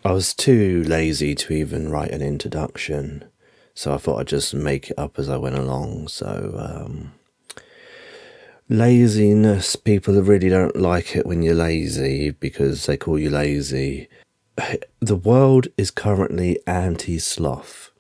I was too lazy to even write an introduction, so I thought I'd just make it up as I went along. So, laziness, people really don't like it when you're lazy because they call you lazy. The world is currently anti-sloth.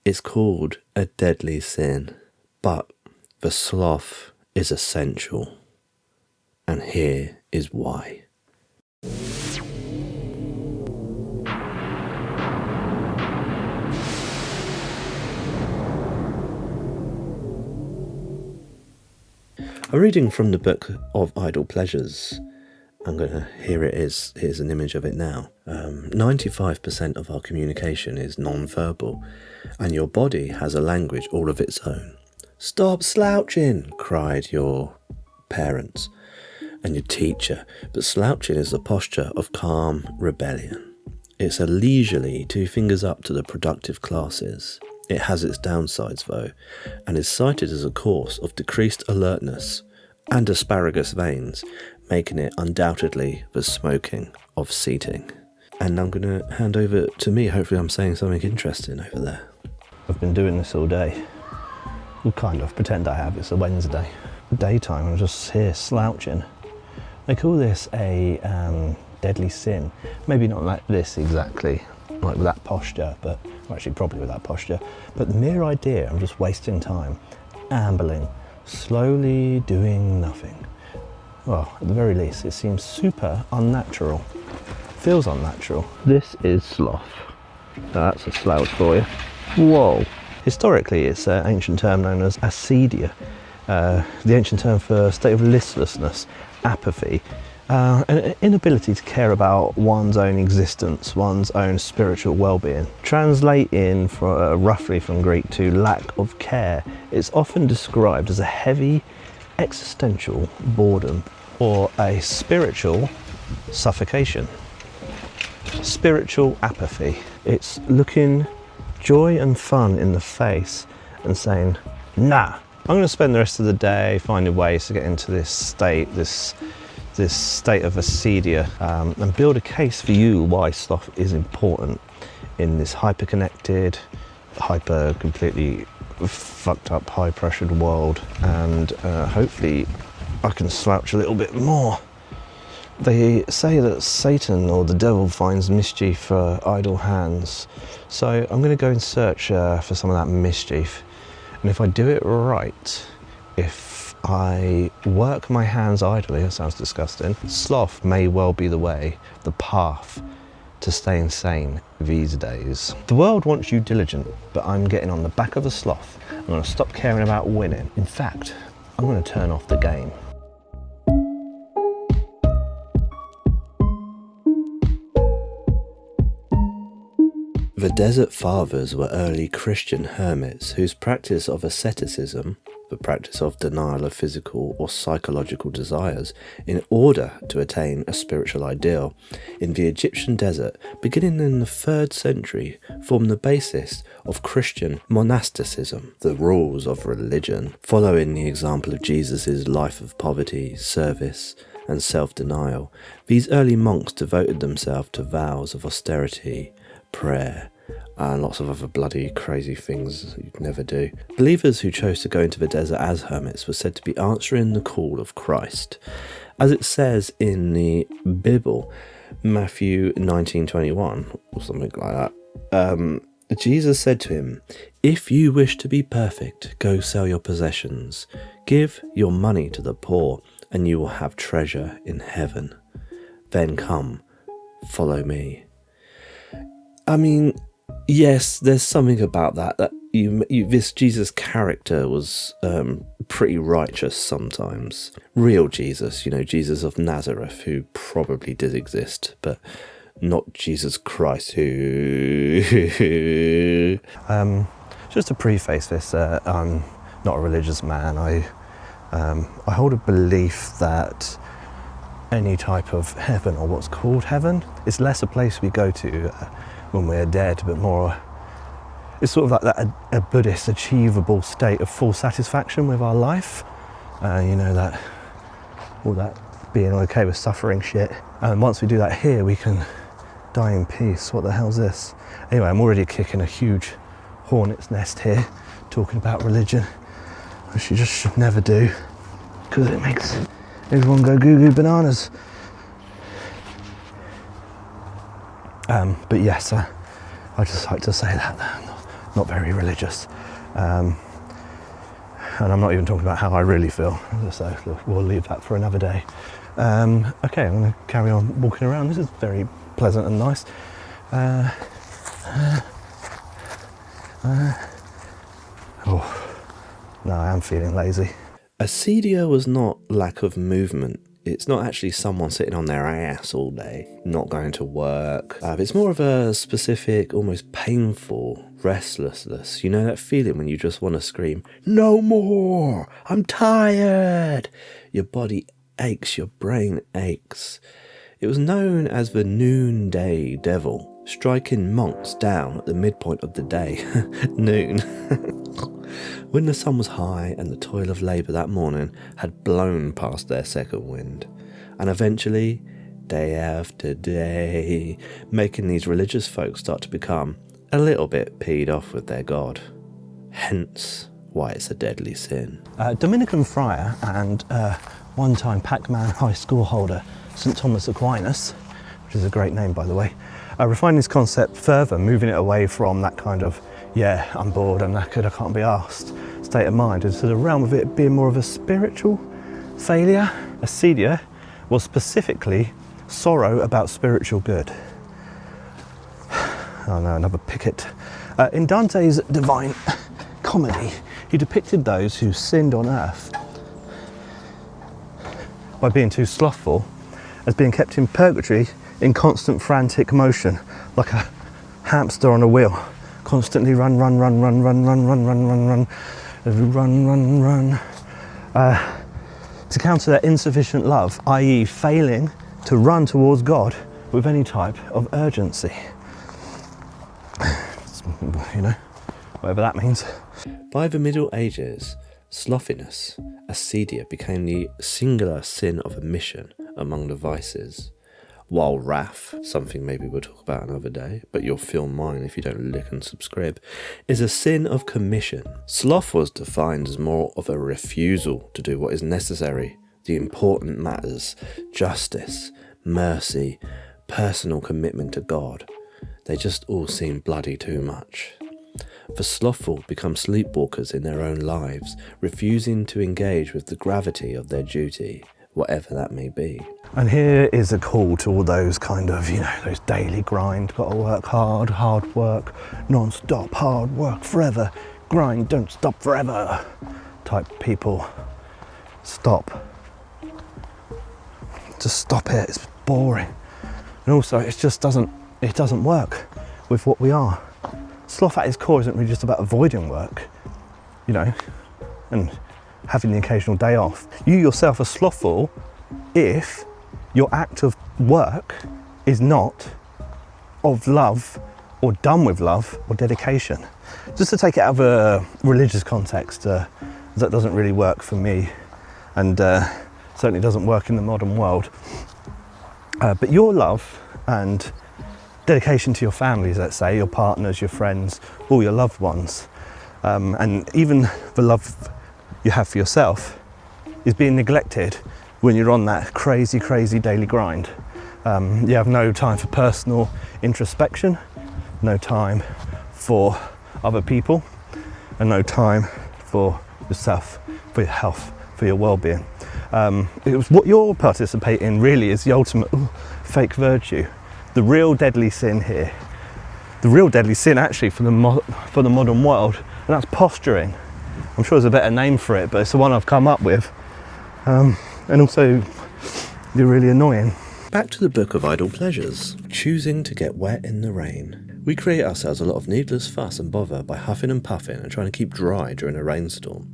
It's called a deadly sin, but the sloth is essential. And here is why. I'm reading from the book of Idle Pleasures. Here's an image of it now. 95% of our communication is non-verbal, and your body has a language all of its own. "Stop slouching," cried your parents and your teacher, but slouching is the posture of calm rebellion. It's a leisurely 2 fingers up to the productive classes. It has its downsides though, and is cited as a cause of decreased alertness and asparagus veins, making it undoubtedly the smoking of seating. And I'm going to hand over to me. Hopefully I'm saying something interesting over there. I've been doing this all day. Well, kind of, pretend I have. It's a Wednesday. Daytime, I'm just here slouching. They call this a deadly sin. Maybe not like this exactly, like with that posture, but well, actually probably with that posture. But the mere idea, I'm just wasting time, ambling, slowly doing nothing. Well, at the very least, it seems super unnatural. Feels unnatural. This is sloth. That's a slouch for you. Whoa. Historically, it's an ancient term known as Acedia, the ancient term for a state of listlessness, apathy, an inability to care about one's own existence, one's own spiritual well-being. Translating roughly from Greek to lack of care, it's often described as a heavy existential boredom or a spiritual suffocation. Spiritual apathy. It's looking joy and fun in the face and saying, nah, I'm going to spend the rest of the day finding ways to get into this state of acedia, and build a case for you why sloth is important in this hyper-connected, completely fucked up, high-pressured world. And hopefully I can slouch a little bit more. They say that Satan or the devil finds mischief for idle hands, so I'm going to go and search for some of that mischief. And if I do it right, if I work my hands idly, that sounds disgusting, sloth may well be the way, the path to staying sane these days. The world wants you diligent, but I'm getting on the back of a sloth. I'm going to stop caring about winning. In fact, I'm going to turn off the game. The Desert Fathers were early Christian hermits whose practice of asceticism, the practice of denial of physical or psychological desires in order to attain a spiritual ideal, in the Egyptian desert, beginning in the 3rd century, formed the basis of Christian monasticism, the rules of religion, following the example of Jesus' life of poverty, service, and self-denial. These early monks devoted themselves to vows of austerity, prayer, and lots of other bloody crazy things you'd never do. Believers who chose to go into the desert as hermits were said to be answering the call of Christ. As it says in the Bible, Matthew 19:21 or something like that, Jesus said to him, "If you wish to be perfect, go sell your possessions, give your money to the poor, and you will have treasure in heaven. Then come, follow me." I mean, yes, there's something about that this Jesus character was pretty righteous sometimes. Real Jesus, Jesus of Nazareth, who probably did exist, but not Jesus Christ, who... Just to preface this, I'm not a religious man. I hold a belief that any type of heaven, or what's called heaven, is less a place we go to when we're dead, but more it's sort of like that a Buddhist achievable state of full satisfaction with our life. That all that being okay with suffering shit. And once we do that here, we can Die in peace. What the hell's this? Anyway, I'm already kicking a huge hornet's nest here, talking about religion, which you just should never do, because it makes everyone go goo-goo bananas. But yes, I just like to say that I'm not very religious. And I'm not even talking about how I really feel, so we'll leave that for another day. Okay, I'm going to carry on walking around. This is very pleasant and nice. No, I am feeling lazy. Acedia was not lack of movement. It's not actually someone sitting on their ass all day, not going to work. It's more of a specific, almost painful restlessness. You know that feeling when you just want to scream, "No more! I'm tired!" Your body aches, your brain aches. It was known as the Noonday devil, striking monks down at the midpoint of the day, noon. When the sun was high and the toil of labour that morning had blown past their second wind, and eventually, day after day, making these religious folk start to become a little bit peed off with their God. Hence why it's a deadly sin. Dominican friar and one-time Pac-Man high school holder St. Thomas Aquinas, which is a great name by the way, refined this concept further, moving it away from that kind of I'm bored, I'm knackered, I can't be arsed state of mind into the realm of it being more of a spiritual failure. Acedia was specifically sorrow about spiritual good. Oh no, another picket. In Dante's Divine Comedy, he depicted those who sinned on earth by being too slothful as being kept in purgatory in constant frantic motion, like a hamster on a wheel. Constantly run. To counter their insufficient love, i.e. failing to run towards God with any type of urgency. You know, whatever that means. By the Middle Ages, slothiness, acedia, became the singular sin of omission among the vices. While wrath, something maybe we'll talk about another day, but you'll feel mine if you don't lick and subscribe, is a sin of commission. Sloth was defined as more of a refusal to do what is necessary, the important matters, justice, mercy, personal commitment to God. They just all seem bloody too much. The slothful become sleepwalkers in their own lives, refusing to engage with the gravity of their duty, whatever that may be. And here is a call to all those kind of, those daily grind, gotta work hard work, non-stop, hard work forever, grind, don't stop forever type people. Stop. Just stop it, it's boring. And also it doesn't work with what we are. Sloth at its core isn't really just about avoiding work, and having the occasional day off. You yourself are slothful if your act of work is not of love or done with love or dedication. Just to take it out of a religious context, that doesn't really work for me, and certainly doesn't work in the modern world. But your love and dedication to your families, let's say, your partners, your friends, all your loved ones, and even the love you have for yourself is being neglected when you're on that crazy daily grind. You have no time for personal introspection, no time for other people, and no time for yourself, for your health, for your well-being. It was what you're participating in really is the ultimate fake virtue. The real deadly sin here, the real deadly sin actually for the modern world, and that's posturing. I'm sure there's a better name for it, but it's the one I've come up with. And also, you're really annoying. Back to the book of idle pleasures. Choosing to get wet in the rain. We create ourselves a lot of needless fuss and bother by huffing and puffing and trying to keep dry during a rainstorm.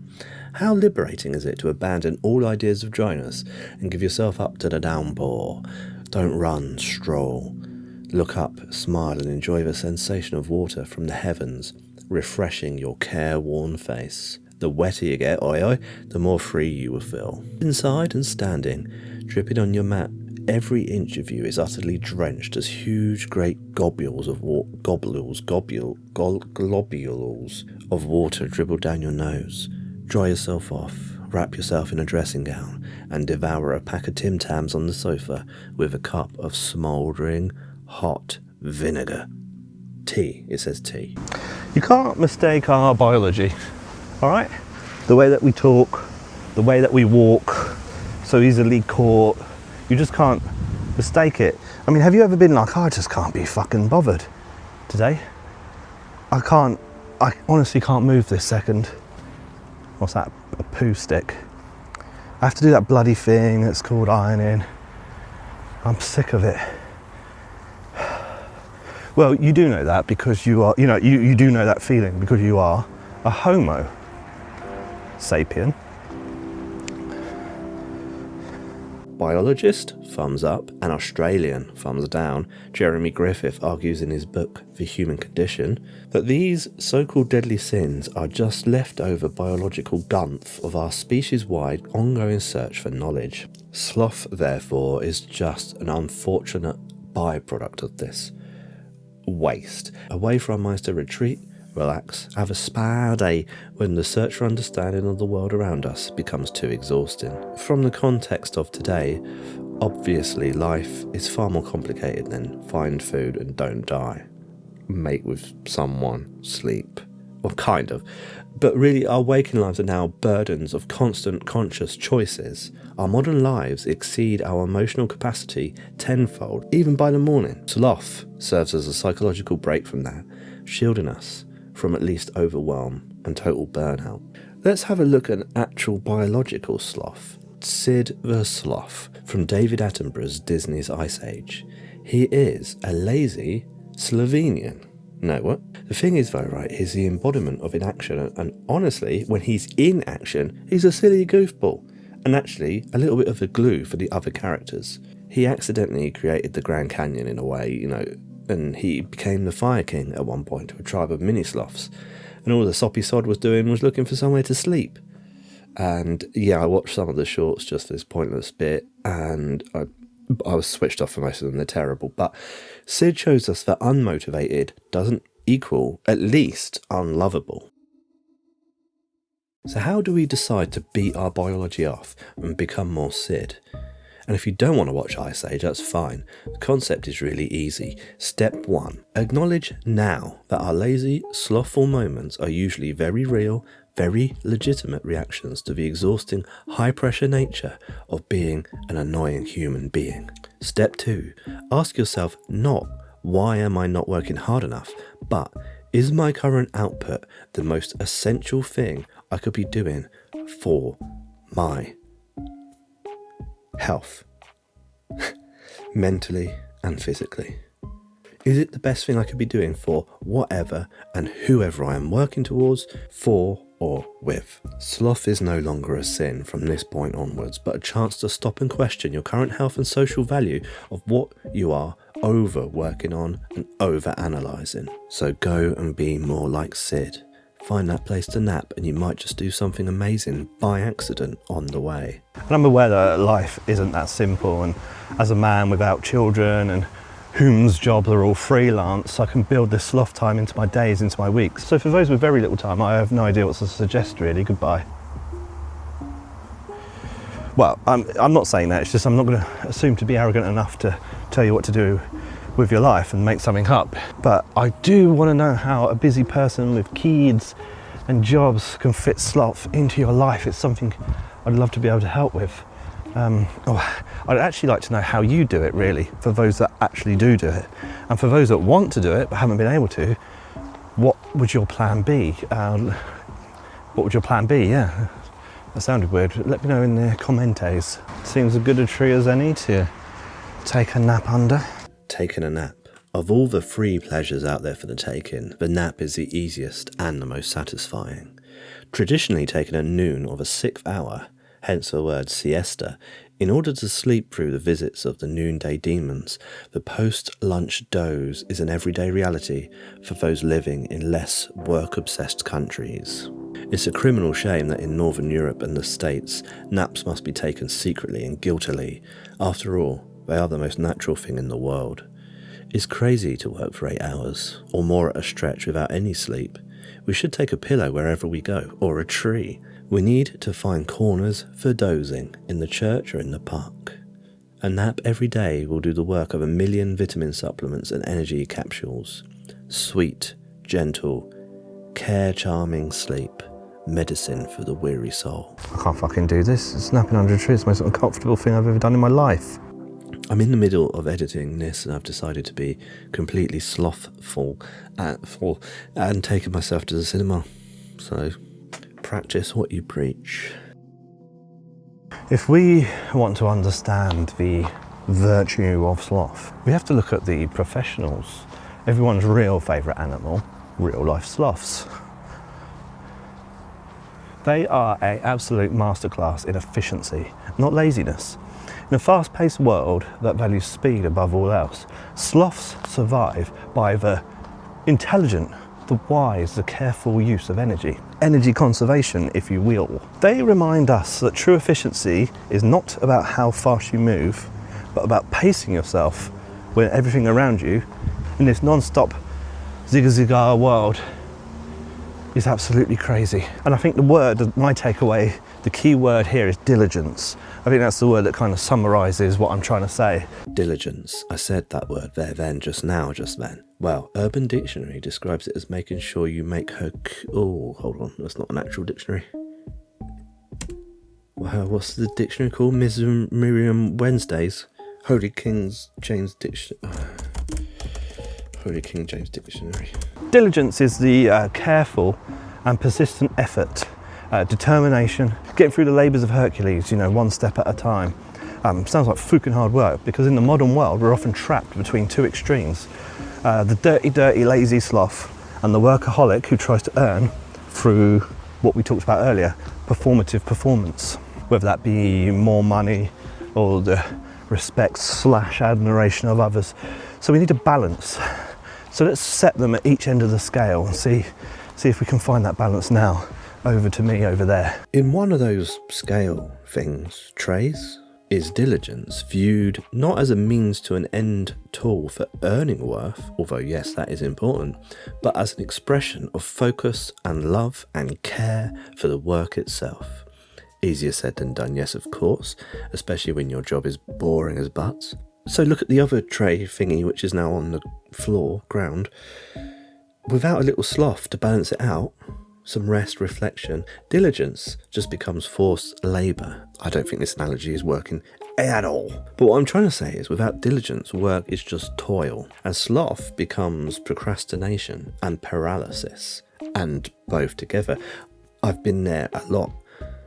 How liberating is it to abandon all ideas of dryness and give yourself up to the downpour? Don't run, stroll. Look up, smile and enjoy the sensation of water from the heavens, refreshing your careworn face. The wetter you get, the more free you will feel. Inside and standing, dripping on your mat every inch of you is utterly drenched as huge great globules of water dribble down your nose. Dry yourself off, wrap yourself in a dressing gown, and devour a pack of Tim Tams on the sofa with a cup of smouldering hot vinegar. Tea, it says tea. You can't mistake our biology, all right? The way that we talk, the way that we walk, so easily caught, you just can't mistake it. I mean, have you ever been like, I just can't be fucking bothered today? I honestly can't move this second. What's that? A poo stick. I have to do that bloody thing that's called ironing. I'm sick of it. Well, you do know that because you are, you do know that feeling because you are a Homo sapien. Biologist, thumbs up, and Australian, thumbs down. Jeremy Griffith argues in his book The Human Condition that these so-called deadly sins are just leftover biological gumph of our species-wide ongoing search for knowledge. Sloth, therefore, is just an unfortunate byproduct of this waste. A way for our minds to retreat, relax, have a spa day when the search for understanding of the world around us becomes too exhausting. From the context of today, obviously life is far more complicated than find food and don't die, mate with someone, sleep, well, kind of. But really, our waking lives are now burdens of constant conscious choices. Our modern lives exceed our emotional capacity tenfold, even by the morning. Sloth serves as a psychological break from that, shielding us from at least overwhelm and total burnout. Let's have a look at an actual biological sloth. Sid the Sloth, from David Attenborough's Disney's Ice Age. He is a lazy Slovenian. No, what? The thing is, though, right, he's the embodiment of inaction, and honestly, when he's in action, he's a silly goofball, and actually a little bit of a glue for the other characters. He accidentally created the Grand Canyon in a way, and he became the Fire King at one point to a tribe of mini-sloths, and all the soppy sod was doing was looking for somewhere to sleep. And yeah, I watched some of the shorts just for this pointless bit, and I was switched off for most of them, they're terrible. But Sid shows us that unmotivated doesn't equal, at least, unlovable. So how do we decide to beat our biology off and become more Sid? And if you don't want to watch Ice Age, that's fine. The concept is really easy. Step 1. Acknowledge now that our lazy, slothful moments are usually very real, very legitimate reactions to the exhausting, high-pressure nature of being an annoying human being. Step 2. Ask yourself not, why am I not working hard enough, but is my current output the most essential thing I could be doing for my health, mentally and physically? Is it the best thing I could be doing for whatever and whoever I am working towards, for or with? Sloth is no longer a sin from this point onwards, but a chance to stop and question your current health and social value of what you are over working on and over analysing. So go and be more like Sid. Find that place to nap and you might just do something amazing by accident on the way. And I'm aware that life isn't that simple, and as a man without children and whom's jobs are all freelance, I can build this sloth time into my days, into my weeks. So for those with very little time, I have no idea what to suggest really. Goodbye. Well, I'm not saying that, it's just I'm not going to assume to be arrogant enough to tell you what to do with your life and make something up. But I do want to know how a busy person with kids and jobs can fit sloth into your life. It's something I'd love to be able to help with. I'd actually like to know how you do it really, for those that actually do it. And for those that want to do it but haven't been able to, what would your plan be? What would your plan be? Yeah, that sounded weird. Let me know in the commentaries. Seems as good a tree as any to take a nap under. Taking a nap. Of all the free pleasures out there for the taking, the nap is the easiest and the most satisfying. Traditionally taken at noon of a 6th hour, hence the word siesta, in order to sleep through the visits of the noonday demons, the post-lunch doze is an everyday reality for those living in less work-obsessed countries. It's a criminal shame that in Northern Europe and the States, naps must be taken secretly and guiltily. After all, They are the most natural thing in the world. It's crazy to work for 8 hours, or more at a stretch without any sleep. We should take a pillow wherever we go, or a tree. We need to find corners for dozing, in the church or in the park. A nap every day will do the work of 1 million vitamin supplements and energy capsules. Sweet, gentle, care-charming sleep. Medicine for the weary soul. I can't fucking do this. Snapping under a tree is the most uncomfortable thing I've ever done in my life. I'm in the middle of editing this and I've decided to be completely slothful and taken myself to the cinema. So, practice what you preach. If we want to understand the virtue of sloth, we have to look at the professionals. Everyone's real favourite animal, real life sloths. They are an absolute masterclass in efficiency, not laziness. In a fast-paced world that values speed above all else, sloths survive by the intelligent, the wise, the careful use of energy. Energy conservation, if you will. They remind us that true efficiency is not about how fast you move, but about pacing yourself when everything around you in this non-stop zigga-zigga world is absolutely crazy. And I think my takeaway, the key word here is diligence. I think that's the word that kind of summarises what I'm trying to say. Diligence. I said that word there then, just then. Well, Urban Dictionary describes it as making sure you make her... Oh, hold on, that's not an actual dictionary. Wow, what's the dictionary called? Miriam Wednesdays? Holy King James Dictionary. Diligence is the careful and persistent effort, determination, getting through the labours of Hercules, one step at a time. Sounds like fucking hard work, because in the modern world we're often trapped between two extremes. The dirty, lazy sloth and the workaholic who tries to earn through what we talked about earlier, performative performance, whether that be more money or the respect/admiration of others. So we need a balance. So let's set them at each end of the scale and see if we can find that balance now. Over to me over there. In one of those scale things, trays, is diligence viewed not as a means to an end tool for earning worth, although yes, that is important, but as an expression of focus and love and care for the work itself. Easier said than done, yes, of course, especially when your job is boring as butts. So look at the other tray thingy, which is now on the ground. Without a little sloth to balance it out, some rest, reflection, diligence just becomes forced labour. I don't think this analogy is working at all. But what I'm trying to say is, without diligence, work is just toil. And sloth becomes procrastination and paralysis, and both together. I've been there a lot.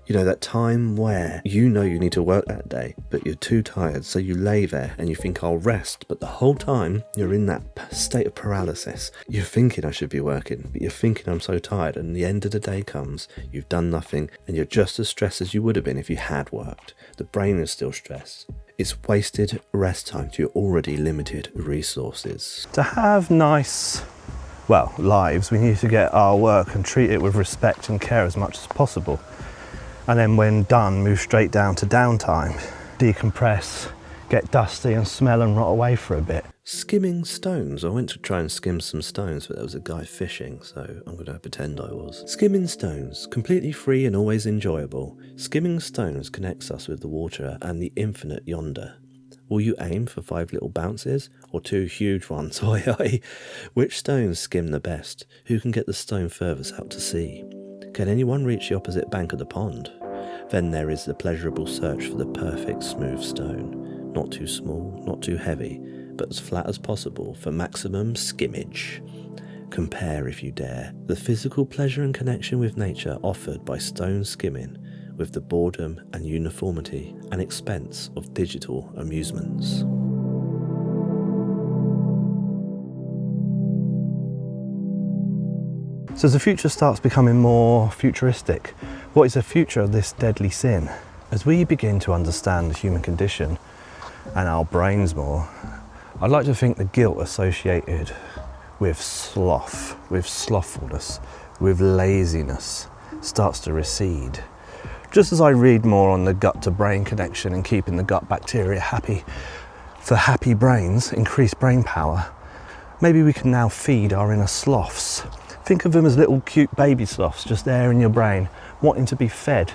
That time where you need to work that day, but you're too tired, so you lay there and you think, I'll rest, but the whole time you're in that state of paralysis. You're thinking I should be working, but you're thinking I'm so tired, and the end of the day comes, you've done nothing, and you're just as stressed as you would have been if you had worked. The brain is still stressed. It's wasted rest time to your already limited resources. To have nice, lives, we need to get our work and treat it with respect and care as much as possible. And then when done, move straight down to downtime. Decompress, get dusty and smell and rot away for a bit. Skimming stones. I went to try and skim some stones, but there was a guy fishing, so I'm going to pretend I was. Skimming stones, completely free and always enjoyable. Skimming stones connects us with the water and the infinite yonder. Will you aim for 5 little bounces or 2 huge ones? Oi, oi. Which stones skim the best? Who can get the stone furthest out to sea? Can anyone reach the opposite bank of the pond? Then there is the pleasurable search for the perfect smooth stone. Not too small, not too heavy, but as flat as possible for maximum skimmage. Compare, if you dare, the physical pleasure and connection with nature offered by stone skimming with the boredom and uniformity and expense of digital amusements. So as the future starts becoming more futuristic, what is the future of this deadly sin? As we begin to understand the human condition and our brains more, I'd like to think the guilt associated with sloth, with slothfulness, with laziness starts to recede. Just as I read more on the gut to brain connection and keeping the gut bacteria happy, for happy brains, increased brain power, maybe we can now feed our inner sloths. Think of them as little cute baby sloths just there in your brain, wanting to be fed,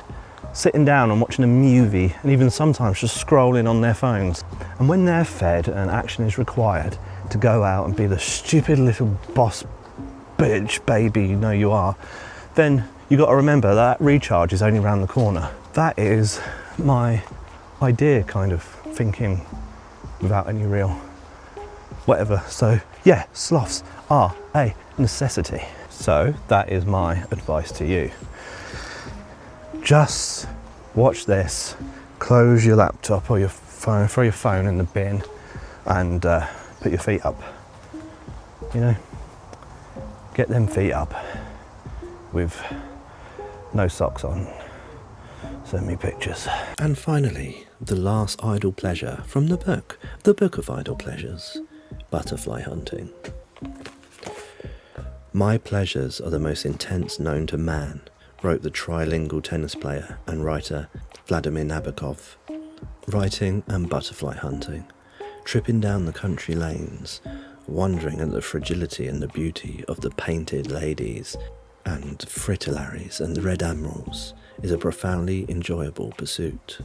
sitting down and watching a movie, and even sometimes just scrolling on their phones. And when they're fed and action is required to go out and be the stupid little boss bitch baby you know you are, then you got to remember that recharge is only around the corner. That is my idea, kind of thinking without any real whatever. So yeah, sloths are a necessity. So that is my advice to you. Just watch this, close your laptop or your phone, throw your phone in the bin, and put your feet up. You know, get them feet up with no socks on. Send me pictures. And finally, the last idle pleasure from the Book of Idle Pleasures, butterfly hunting. My pleasures are the most intense known to man, wrote the trilingual tennis player and writer Vladimir Nabokov. Writing and butterfly hunting, tripping down the country lanes, wondering at the fragility and the beauty of the painted ladies and fritillaries and the red admirals, is a profoundly enjoyable pursuit.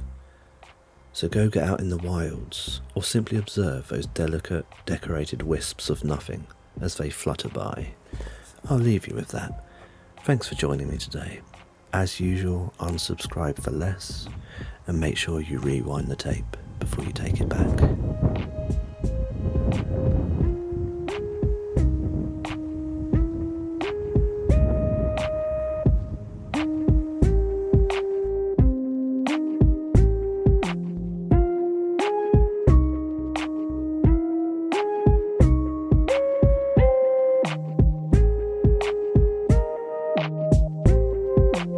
So go get out in the wilds, or simply observe those delicate, decorated wisps of nothing as they flutter by. I'll leave you with that. Thanks for joining me today. As usual, unsubscribe for less, and make sure you rewind the tape before you take it back.